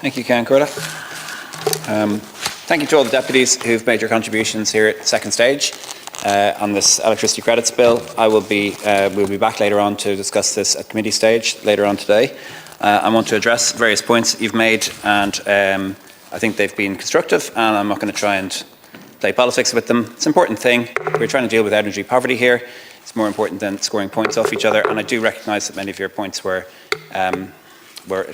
Thank you, Ken Corda. Thank you to all the deputies who've made your contributions here at second stage on this electricity credits bill. We'll be back later on to discuss this at committee stage later on today. I want to address various points that you've made, and I think they've been constructive, and I'm not going to try and play politics with them. It's an important thing. We're trying to deal with energy poverty here. It's more important than scoring points off each other, and I do recognise that many of your points were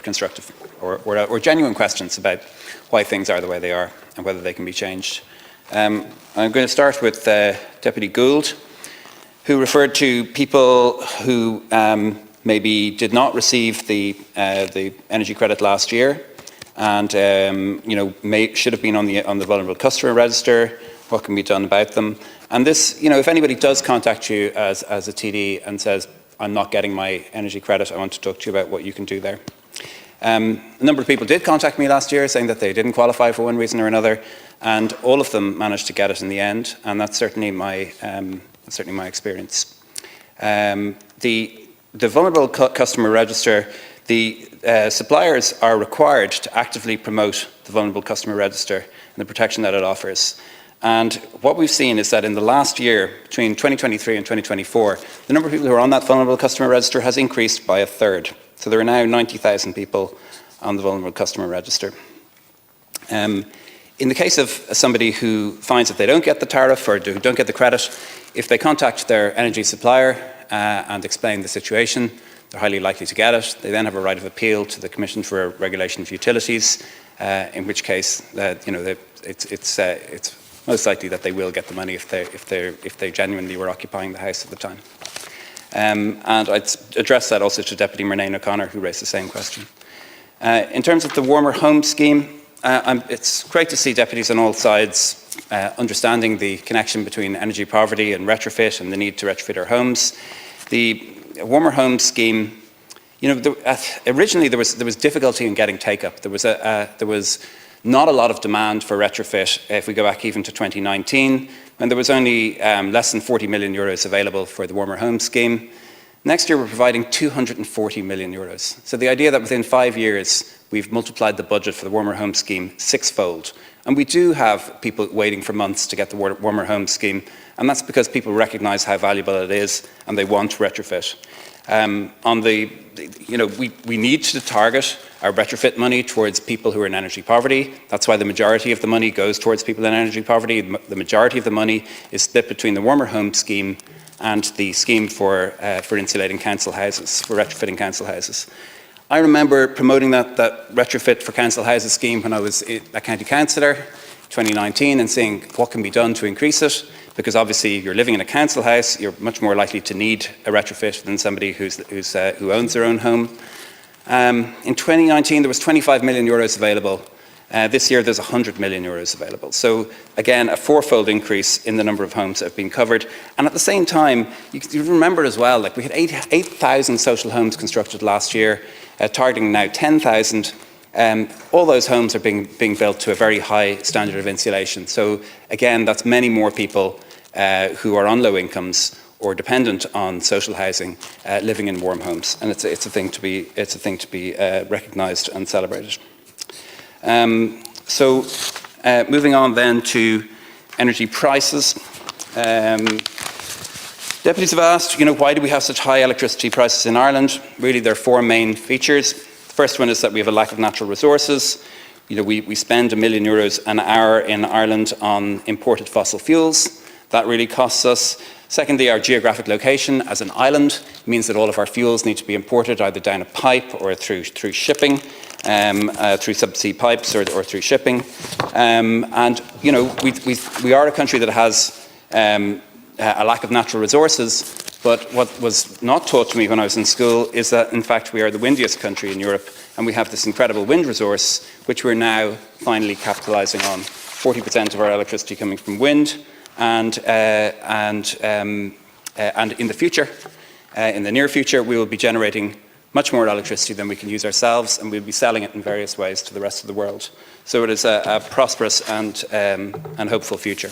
constructive or genuine questions about why things are the way they are and whether they can be changed. I'm going to start with Deputy Gould, who referred to people who maybe did not receive the energy credit last year and should have been on the vulnerable customer register. What can be done about them? And this, if anybody does contact you as a TD and says, I'm not getting my energy credit, I want to talk to you about what you can do there. A number of people did contact me last year saying that they didn't qualify for one reason or another, and all of them managed to get it in the end, and that's certainly my experience. The vulnerable customer register, the suppliers are required to actively promote the vulnerable customer register and the protection that it offers. And what we've seen is that in the last year, between 2023 and 2024, the number of people who are on that vulnerable customer register has increased by a third. So there are now 90,000 people on the vulnerable customer register. In the case of somebody who finds that they don't get the tariff or don't get the credit, if they contact their energy supplier and explain the situation, they're highly likely to get it. They then have a right of appeal to the Commission for Regulation of Utilities, in which case, it's most likely that they will get the money if they genuinely were occupying the house at the time. And I'd address that also to Deputy Murnane O'Connor, who raised the same question. In terms of the Warmer Home Scheme, it's great to see deputies on all sides understanding the connection between energy poverty and retrofit and the need to retrofit our homes. The Warmer Home Scheme, originally there was difficulty in getting take-up. There was not a lot of demand for retrofit if we go back even to 2019, when there was only less than 40 million euros available for the Warmer Home Scheme. Next year we're providing 240 million euros. So the idea that within 5 years we've multiplied the budget for the Warmer Home Scheme sixfold. And we do have people waiting for months to get the Warmer Home Scheme, and that's because people recognise how valuable it is and they want to retrofit. We need to target our retrofit money towards people who are in energy poverty. That's why the majority of the money goes towards people in energy poverty. The majority of the money is split between the Warmer Home Scheme and the scheme for insulating council houses, for retrofitting council houses. I remember promoting that retrofit for council houses scheme when I was a county councillor, 2019, and seeing what can be done to increase it. Because obviously, if you're living in a council house, you're much more likely to need a retrofit than somebody who owns their own home. In 2019, there was 25 million euros available. This year, there's 100 million euros available. So again, a fourfold increase in the number of homes that have been covered. And at the same time, you remember as well, we had 8,000 social homes constructed last year, targeting now 10,000. All those homes are being built to a very high standard of insulation. So again, that's many more people who are on low incomes or dependent on social housing living in warm homes, and it's a thing to be recognised and celebrated. Moving on then to energy prices. Deputies have asked, why do we have such high electricity prices in Ireland? Really, there are four main features. The first one is that we have a lack of natural resources. We spend €1 million an hour in Ireland on imported fossil fuels. That really costs us. Secondly, our geographic location as an island means that all of our fuels need to be imported either down a pipe or through shipping, through subsea pipes or through shipping. We are a country that has a lack of natural resources. But what was not taught to me when I was in school is that, in fact, we are the windiest country in Europe, and we have this incredible wind resource, which we're now finally capitalising on. 40% of our electricity coming from wind, and in the future, in the near future, we will be generating much more electricity than we can use ourselves, and we'll be selling it in various ways to the rest of the world. So it is a prosperous and hopeful future.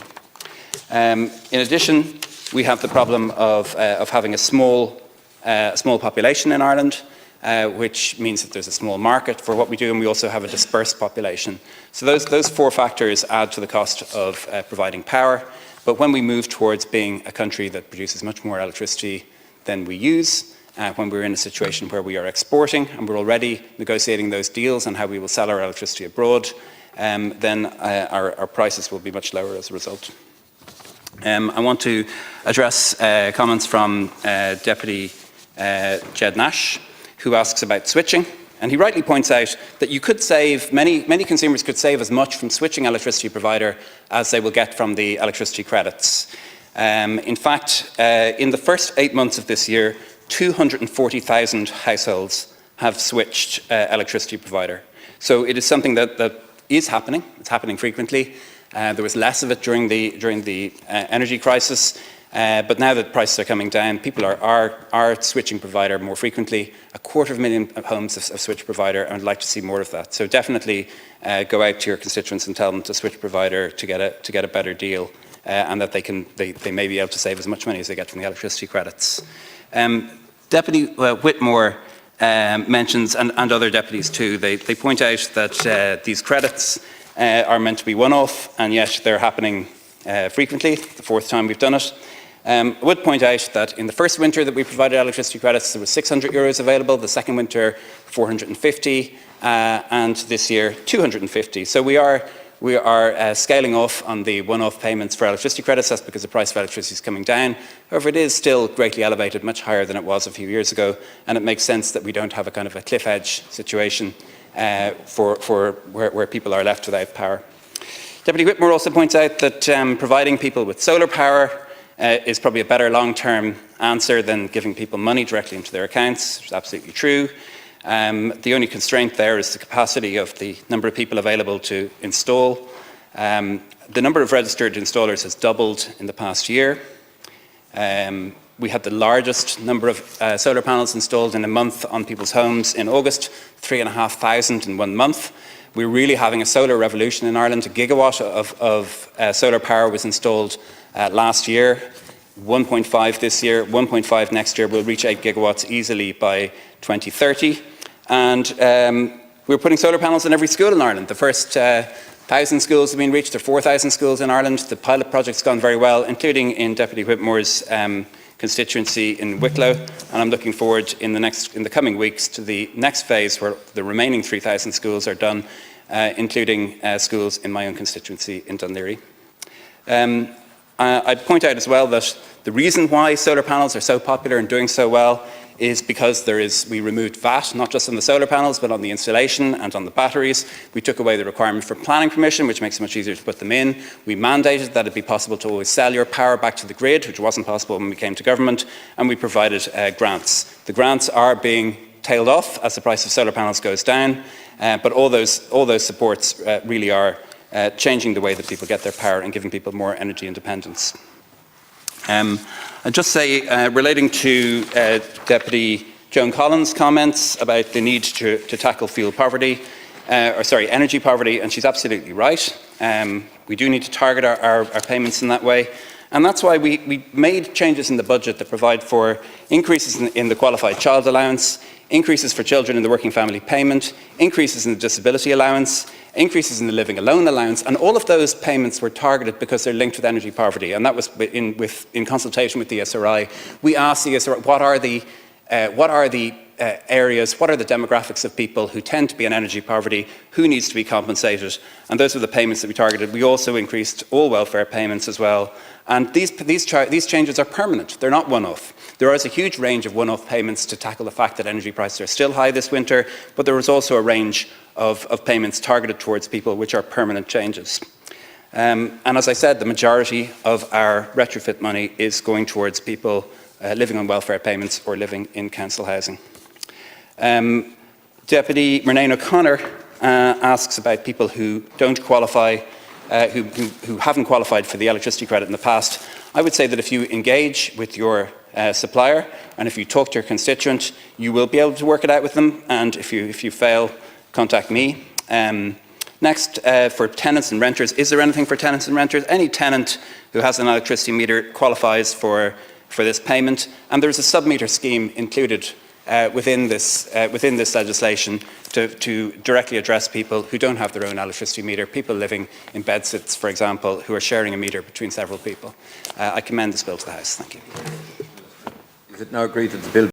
In addition, we have the problem of having a small population in Ireland. which means that there's a small market for what we do, and we also have a dispersed population. So those four factors add to the cost of providing power. But when we move towards being a country that produces much more electricity than we use, when we're in a situation where we are exporting and we're already negotiating those deals on how we will sell our electricity abroad, then our prices will be much lower as a result. I want to address comments from Deputy Jed Nash, who asks about switching. And he rightly points out that you could save, many consumers could save as much from switching electricity provider as they will get from the electricity credits. In fact, in the first 8 months of this year, 240,000 households have switched electricity provider. So it is something that is happening. It's happening frequently. There was less of it during the energy crisis, but now that prices are coming down, people are switching provider more frequently. 250,000 homes have switched provider, and I'd like to see more of that. So definitely go out to your constituents and tell them to switch provider to get a better deal, and that they may be able to save as much money as they get from the electricity credits. Deputy Whitmore mentions, and other deputies too, they point out that these credits are meant to be one-off, and yet they're happening frequently, the fourth time we've done it. I would point out that in the first winter that we provided electricity credits, there was €600 available, the second winter 450, and this year 250. So we are scaling off on the one-off payments for electricity credits. That's because the price of electricity is coming down. However, it is still greatly elevated, much higher than it was a few years ago, and it makes sense that we don't have a kind of a cliff edge situation for where people are left without power. Deputy Whitmore also points out that providing people with solar power is probably a better long-term answer than giving people money directly into their accounts, which is absolutely true. The only constraint there is the capacity of the number of people available to install. The number of registered installers has doubled in the past year. We had the largest number of solar panels installed in a month on people's homes in August, 3,500 in 1 month. We're really having a solar revolution in Ireland. A gigawatt of solar power was installed last year, 1.5 this year, 1.5 next year. We'll reach 8 gigawatts easily by 2030. And we're putting solar panels in every school in Ireland. The first 1,000 schools have been reached. There are 4,000 schools in Ireland. The pilot project's gone very well, including in Deputy Whitmore's constituency in Wicklow. And I'm looking forward in the coming weeks to the next phase where the remaining 3,000 schools are done, including schools in my own constituency in Dún Laoghaire. I'd point out as well that the reason why solar panels are so popular and doing so well is because we removed VAT, not just on the solar panels, but on the installation and on the batteries. We took away the requirement for planning permission, which makes it much easier to put them in. We mandated that it be possible to always sell your power back to the grid, which wasn't possible when we came to government, and we provided grants. The grants are being tailed off as the price of solar panels goes down, but all those supports really are changing the way that people get their power and giving people more energy independence. I'd just say, relating to Deputy Joan Collins' comments about the need to tackle fuel poverty, energy poverty, and she's absolutely right. We do need to target our payments in that way. And that's why we made changes in the budget that provide for increases in the qualified child allowance, increases for children in the working family payment, increases in the disability allowance, increases in the living alone allowance, and all of those payments were targeted because they're linked with energy poverty, and that was in consultation with the SRI. We asked the SRI, what are the areas, what are the demographics of people who tend to be in energy poverty, who needs to be compensated, and those were the payments that we targeted. We also increased all welfare payments as well, and these changes are permanent, they're not one-off. There is a huge range of one-off payments to tackle the fact that energy prices are still high this winter, but there is also a range of payments targeted towards people which are permanent changes. And as I said, the majority of our retrofit money is going towards people living on welfare payments or living in council housing. Deputy Murnane O'Connor asks about people who don't qualify, who haven't qualified for the electricity credit in the past. I would say that if you engage with your supplier and if you talk to your constituent, you will be able to work it out with them, and if you fail, contact me. Next, for tenants and renters, is there anything for tenants and renters? Any tenant who has an electricity meter qualifies for this payment, and there's a sub-meter scheme included within this legislation to directly address people who don't have their own electricity meter, people living in bedsits, for example, who are sharing a meter between several people. I commend this bill to the House. Thank you. Is it now agreed that the bill